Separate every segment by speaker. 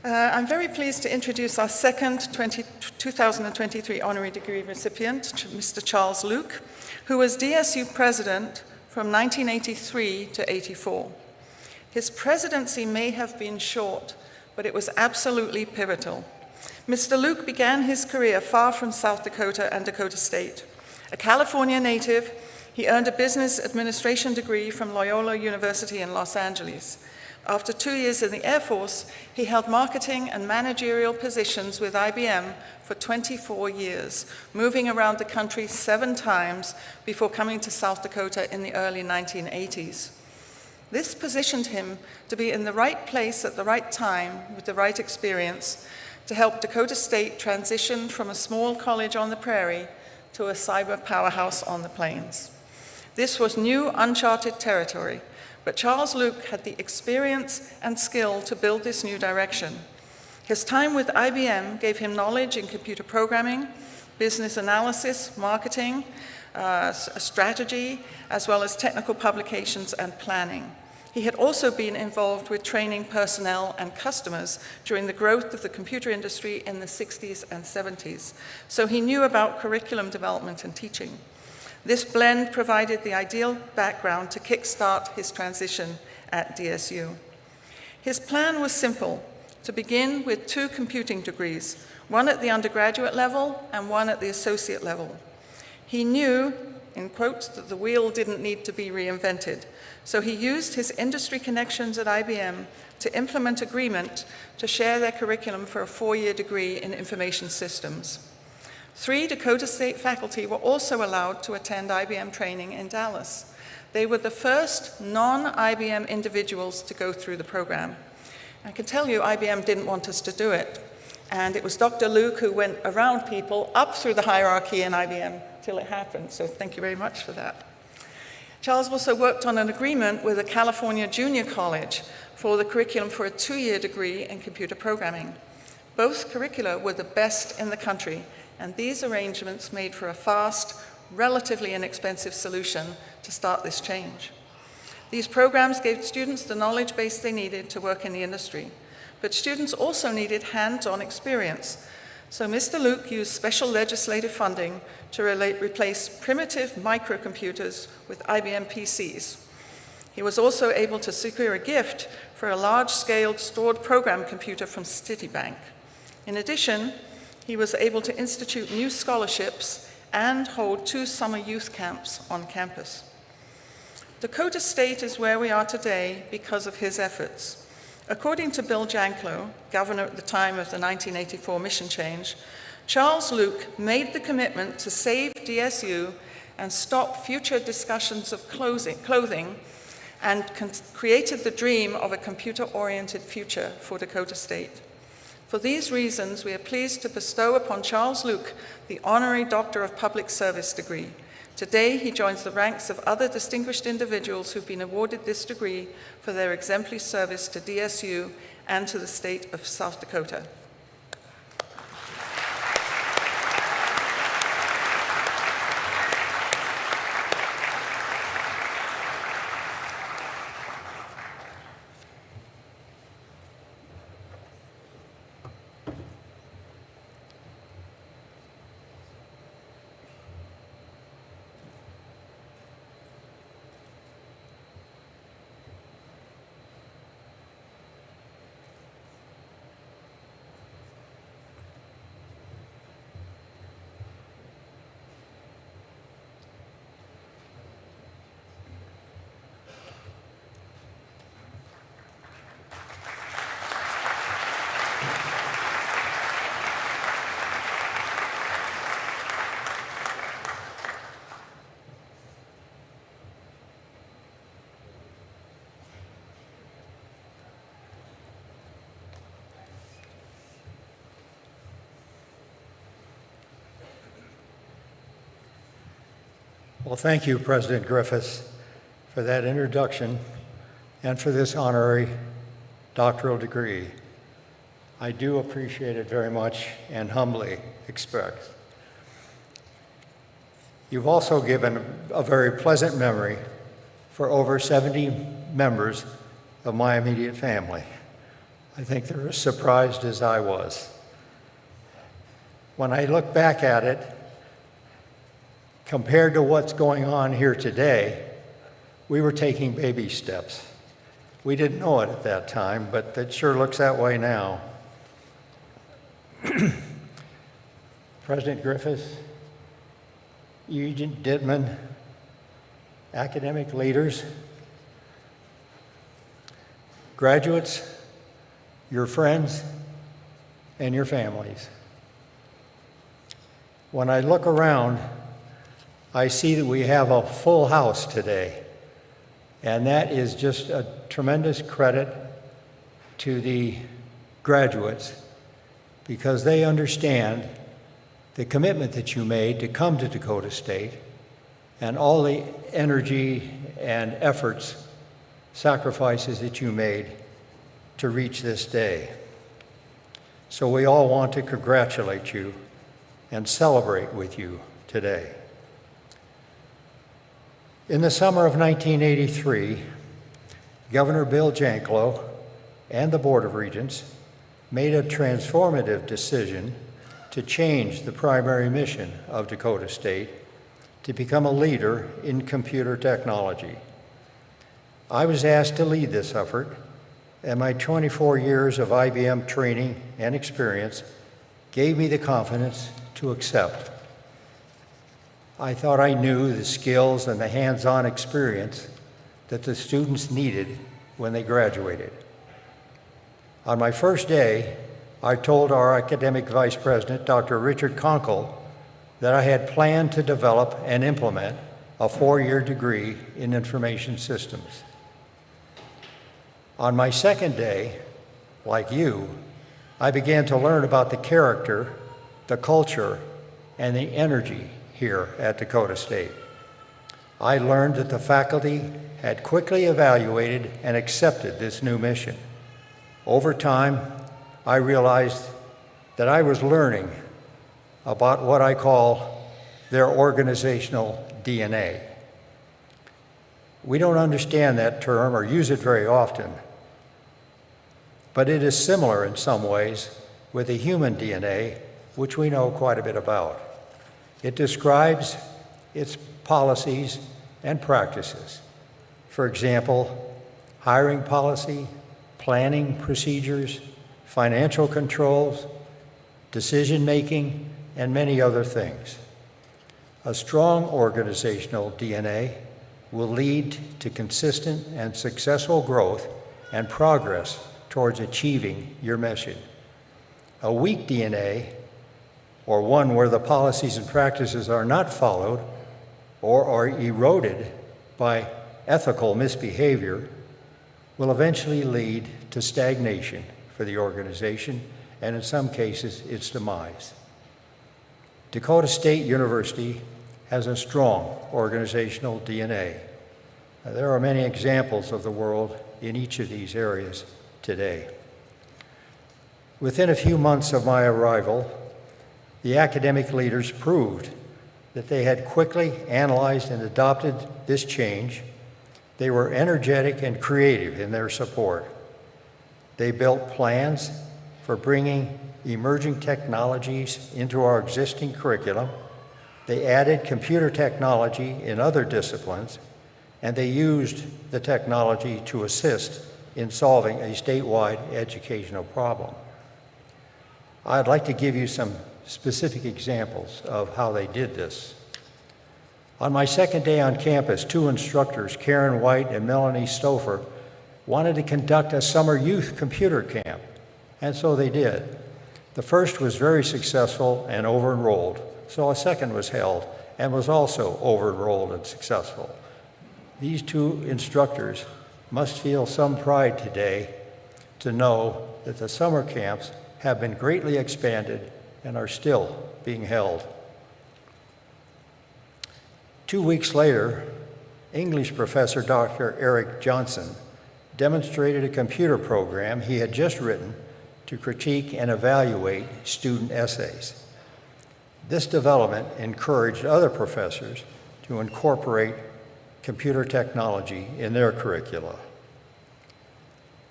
Speaker 1: I'm very pleased to introduce our second 2023 honorary degree recipient, Mr. Charles Luke, who was DSU president from 1983 to 84. His presidency may have been short, but it was absolutely pivotal. Mr. Luke began his career far from South Dakota and Dakota State. A California native, he earned a business administration degree from Loyola University in Los Angeles. After 2 years in the Air Force, he held marketing and managerial positions with IBM for 24 years, moving around the country 7 times before coming to South Dakota in the early 1980s. This positioned him to be in the right place at the right time with the right experience to help Dakota State transition from a small college on the prairie to a cyber powerhouse on the plains. This was new, uncharted territory, but Charles Luke had the experience and skill to build this new direction. His time with IBM gave him knowledge in computer programming, business analysis, marketing, strategy, as well as technical publications and planning. He had also been involved with training personnel and customers during the growth of the computer industry in the 60s and 70s, so he knew about curriculum development and teaching. This blend provided the ideal background to kickstart his transition at DSU. His plan was simple: to begin with 2 computing degrees, one at the undergraduate level and one at the associate level. He knew, in quotes, that the wheel didn't need to be reinvented, so he used his industry connections at IBM to implement agreement to share their curriculum for a 4-year degree in information systems. 3 Dakota State faculty were also allowed to attend IBM training in Dallas. They were the first non-IBM individuals to go through the program. I can tell you IBM didn't want us to do it, and it was Dr. Luke who went around people up through the hierarchy in IBM till it happened, so thank you very much for that. Charles also worked on an agreement with a California junior college for the curriculum for a 2-year degree in computer programming. Both curricula were the best in the country, and these arrangements made for a fast, relatively inexpensive solution to start this change. These programs gave students the knowledge base they needed to work in the industry, but students also needed hands-on experience. So Mr. Luke used special legislative funding to replace primitive microcomputers with IBM PCs. He was also able to secure a gift for a large-scale stored program computer from Citibank. In addition, he was able to institute new scholarships and hold 2 summer youth camps on campus. Dakota State is where we are today because of his efforts. According to Bill Janklow, governor at the time of the 1984 mission change, Charles Luke made the commitment to save DSU and stop future discussions of clothing and created the dream of a computer-oriented future for Dakota State. For these reasons, we are pleased to bestow upon Charles Luke the Honorary Doctor of Public Service degree. Today, he joins the ranks of other distinguished individuals who've been awarded this degree for their exemplary service to DSU and to the state of South Dakota.
Speaker 2: Well, thank you, President Griffiths, for that introduction and for this honorary doctoral degree. I do appreciate it very much and humbly expect. You've also given a very pleasant memory for over 70 members of my immediate family. I think they're as surprised as I was. When I look back at it, compared to what's going on here today, we were taking baby steps. We didn't know it at that time, but it sure looks that way now. President Griffiths, Eugene Dittman, academic leaders, graduates, your friends, and your families. When I look around, I see that we have a full house today, and that is just a tremendous credit to the graduates because they understand the commitment that you made to come to Dakota State and all the energy and efforts, sacrifices that you made to reach this day. So we all want to congratulate you and celebrate with you today. In the summer of 1983, Governor Bill Janklow and the Board of Regents made a transformative decision to change the primary mission of Dakota State to become a leader in computer technology. I was asked to lead this effort, and my 24 years of IBM training and experience gave me the confidence to accept. I thought I knew the skills and the hands-on experience that the students needed when they graduated. On my first day, I told our academic vice president, Dr. Richard Conkle, that I had planned to develop and implement a 4-year degree in information systems. On my second day, like you, I began to learn about the character, the culture, and the energy here at Dakota State. I learned that the faculty had quickly evaluated and accepted this new mission. Over time, I realized that I was learning about what I call their organizational DNA. We don't understand that term or use it very often, but it is similar in some ways with the human DNA, which we know quite a bit about. It describes its policies and practices. For example, hiring policy, planning procedures, financial controls, decision-making, and many other things. A strong organizational DNA will lead to consistent and successful growth and progress towards achieving your mission. A weak DNA, or one where the policies and practices are not followed or are eroded by ethical misbehavior, will eventually lead to stagnation for the organization and in some cases its demise. Dakota State University has a strong organizational DNA. There are many examples of the world in each of these areas today. Within a few months of my arrival, the academic leaders proved that they had quickly analyzed and adopted this change. They were energetic and creative in their support. They built plans for bringing emerging technologies into our existing curriculum. They added computer technology in other disciplines, and they used the technology to assist in solving a statewide educational problem. I'd like to give you some specific examples of how they did this. On my second day on campus, 2 instructors, Karen White and Melanie Stouffer, wanted to conduct a summer youth computer camp, and so they did. The first was very successful and over-enrolled, so a second was held and was also over-enrolled and successful. These 2 instructors must feel some pride today to know that the summer camps have been greatly expanded and are still being held. 2 weeks later, English professor Dr. Eric Johnson demonstrated a computer program he had just written to critique and evaluate student essays. This development encouraged other professors to incorporate computer technology in their curricula.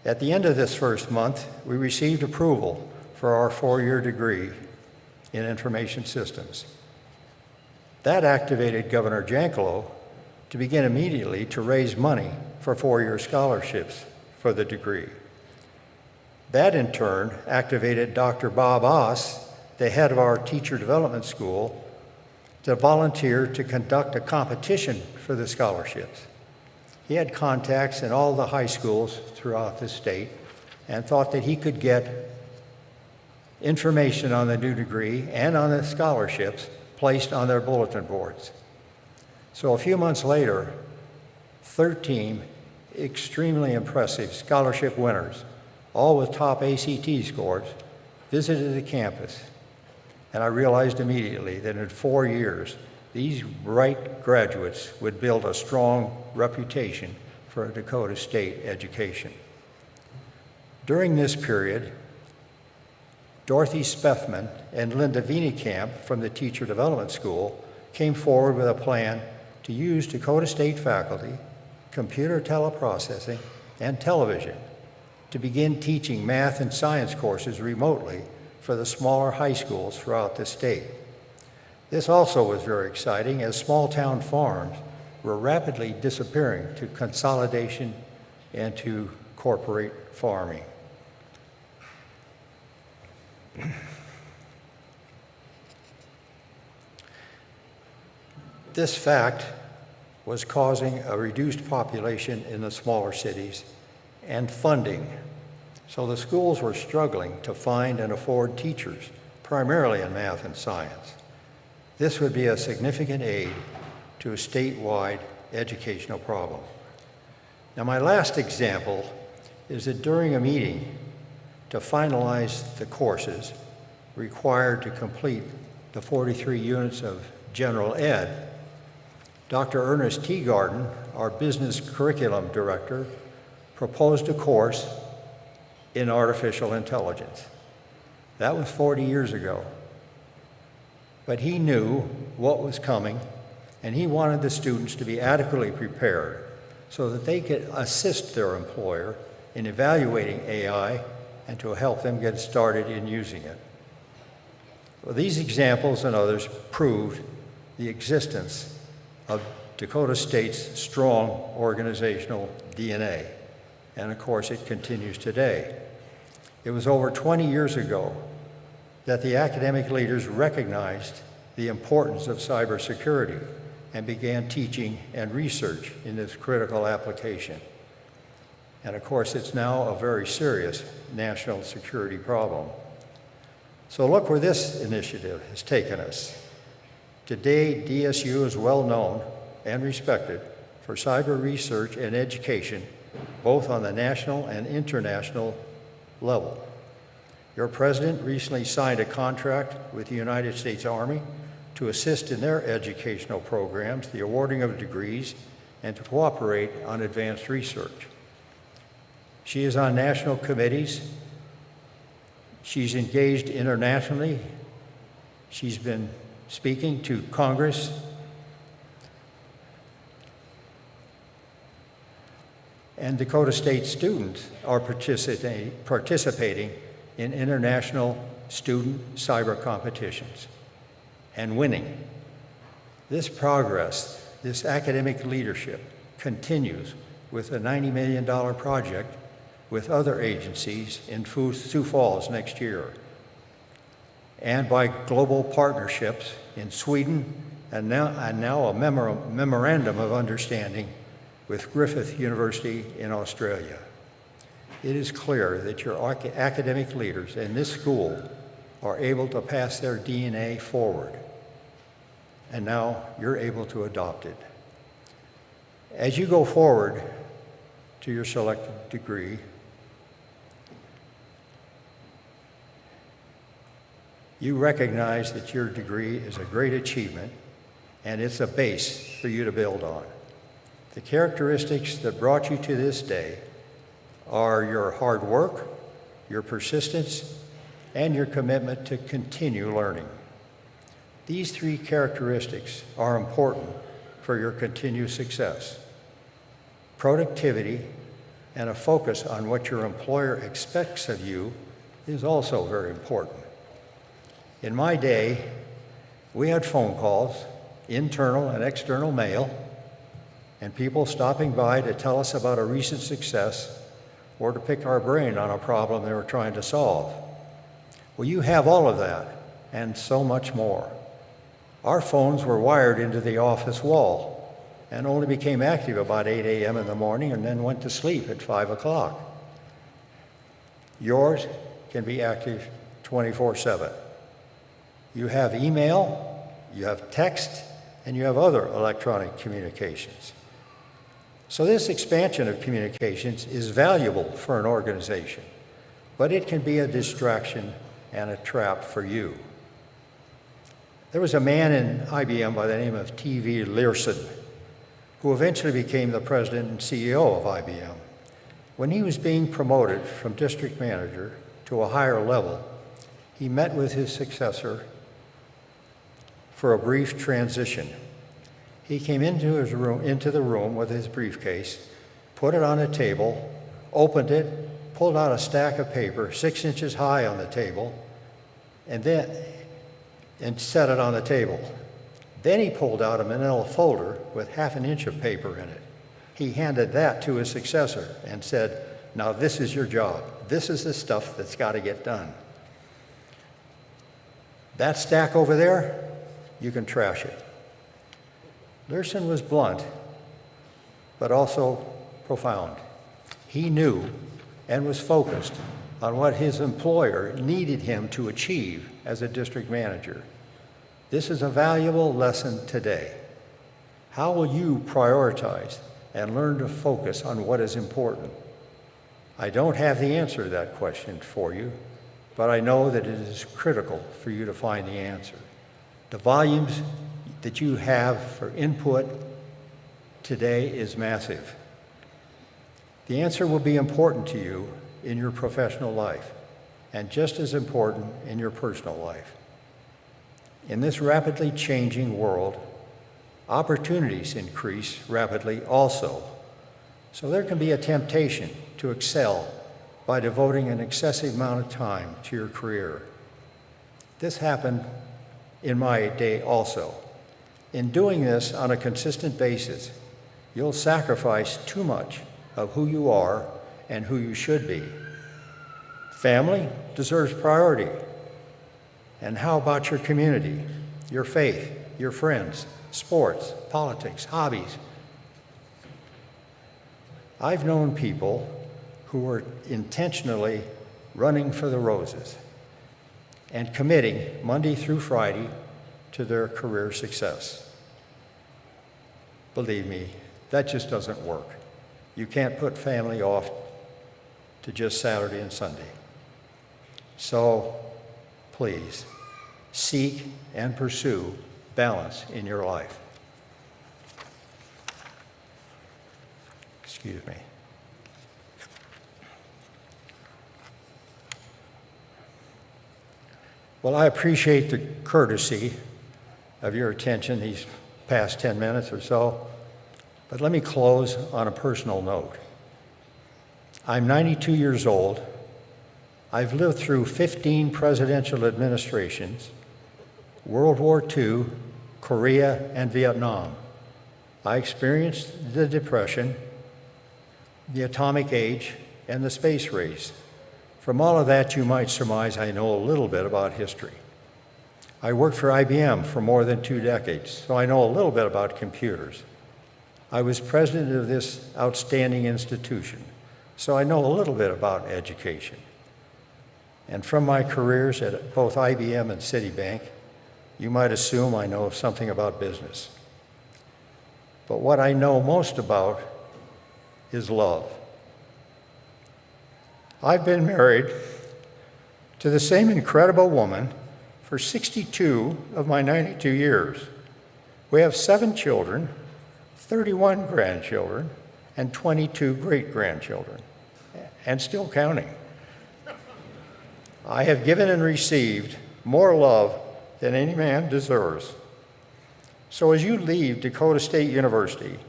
Speaker 2: At the end of this first month, we received approval for our 4-year degree in information systems. That activated Governor Janklow to begin immediately to raise money for 4-year scholarships for the degree. That in turn activated Dr. Bob Oss, the head of our teacher development school, to volunteer to conduct a competition for the scholarships. He had contacts in all the high schools throughout the state and thought that he could get information on the new degree and on the scholarships placed on their bulletin boards. So a few months later, 13 extremely impressive scholarship winners, all with top ACT scores, visited the campus. And I realized immediately that in 4 years, these bright graduates would build a strong reputation for a Dakota State education. During this period, Dorothy Spethman and Linda Wienekamp from the Teacher Development School came forward with a plan to use Dakota State faculty, computer teleprocessing, and television to begin teaching math and science courses remotely for the smaller high schools throughout the state. This also was very exciting as small-town farms were rapidly disappearing to consolidation and to corporate farming. This fact was causing a reduced population in the smaller cities and funding. So the schools were struggling to find and afford teachers, primarily in math and science. This would be a significant aid to a statewide educational problem. Now, my last example is that during a meeting to finalize the courses required to complete the 43 units of general ed, Dr. Ernest Teagarden, our business curriculum director, proposed a course in artificial intelligence. That was 40 years ago. But he knew what was coming, and he wanted the students to be adequately prepared so that they could assist their employer in evaluating AI and to help them get started in using it. Well, these examples and others proved the existence of Dakota State's strong organizational DNA, and of course it continues today. It was over 20 years ago that the academic leaders recognized the importance of cybersecurity and began teaching and research in this critical application. And of course, it's now a very serious national security problem. So look where this initiative has taken us. Today, DSU is well known and respected for cyber research and education, both on the national and international level. Your president recently signed a contract with the United States Army to assist in their educational programs, the awarding of degrees, and to cooperate on advanced research. She is on national committees. She's engaged internationally. She's been speaking to Congress. And Dakota State students are participating in international student cyber competitions and winning. This progress, this academic leadership continues with a $90 million project with other agencies in Sioux Falls next year, and by global partnerships in Sweden, and now a memorandum of understanding with Griffith University in Australia. It is clear that your academic leaders in this school are able to pass their DNA forward, and now you're able to adopt it. As you go forward to your selected degree, you recognize that your degree is a great achievement and it's a base for you to build on. The characteristics that brought you to this day are your hard work, your persistence, and your commitment to continue learning. These three characteristics are important for your continued success. Productivity, and a focus on what your employer expects of you is also very important. In my day, we had phone calls, internal and external mail, and people stopping by to tell us about a recent success or to pick our brain on a problem they were trying to solve. Well, you have all of that and so much more. Our phones were wired into the office wall and only became active about 8 a.m. in the morning and then went to sleep at 5 o'clock. Yours can be active 24/7. You have email, you have text, and you have other electronic communications. So this expansion of communications is valuable for an organization, but it can be a distraction and a trap for you. There was a man in IBM by the name of T.V. Learson, who eventually became the president and CEO of IBM. When he was being promoted from district manager to a higher level, he met with his successor for a brief transition. He came into the room with his briefcase, put it on a table, opened it, pulled out a stack of paper 6 inches high on the table, and set it on the table. Then he pulled out a manila folder with half an inch of paper in it. He handed that to his successor and said, "Now this is your job. This is the stuff that's got to get done. That stack over there, you can trash it." Learson was blunt, but also profound. He knew and was focused on what his employer needed him to achieve as a district manager. This is a valuable lesson today. How will you prioritize and learn to focus on what is important? I don't have the answer to that question for you, but I know that it is critical for you to find the answer. The volumes that you have for input today is massive. The answer will be important to you in your professional life, and just as important in your personal life. In this rapidly changing world, opportunities increase rapidly also. So there can be a temptation to excel by devoting an excessive amount of time to your career. This happened in my day also. In doing this on a consistent basis, you'll sacrifice too much of who you are and who you should be. Family deserves priority. And how about your community, your faith, your friends, sports, politics, hobbies? I've known people who were intentionally running for the roses and committing Monday through Friday to their career success. Believe me, that just doesn't work. You can't put family off to just Saturday and Sunday. So, please, seek and pursue balance in your life. Excuse me. Well, I appreciate the courtesy of your attention these past 10 minutes or so, but let me close on a personal note. I'm 92 years old. I've lived through 15 presidential administrations, World War II, Korea, and Vietnam. I experienced the Depression, the atomic age, and the space race. From all of that, you might surmise I know a little bit about history. I worked for IBM for more than 2 decades, so I know a little bit about computers. I was president of this outstanding institution, so I know a little bit about education. And from my careers at both IBM and Citibank, you might assume I know something about business. But what I know most about is love. I've been married to the same incredible woman for 62 of my 92 years. We have 7 children, 31 grandchildren, and 22 great-grandchildren, and still counting. I have given and received more love than any man deserves. So as you leave Dakota State University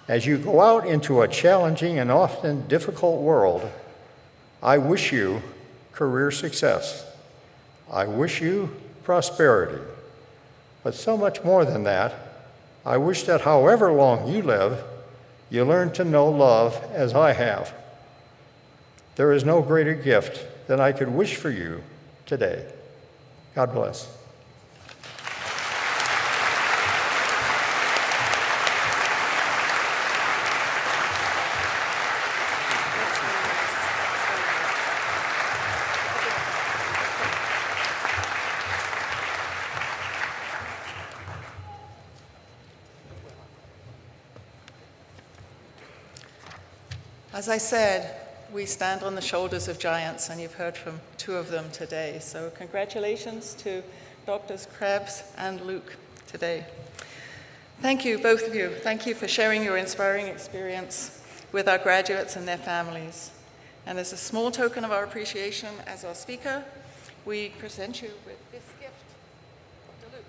Speaker 2: As you go out into a challenging and often difficult world, I wish you career success. I wish you prosperity. But so much more than that, I wish that however long you live, you learn to know love as I have. There is no greater gift than I could wish for you today. God bless.
Speaker 1: As I said, we stand on the shoulders of giants, and you've heard from two of them today. So congratulations to Drs. Krebs and Luke today. Thank you, both of you. Thank you for sharing your inspiring experience with our graduates and their families. And as a small token of our appreciation as our speaker, we present you with this gift, Dr. Luke.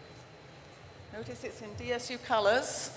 Speaker 1: Notice it's in DSU colors,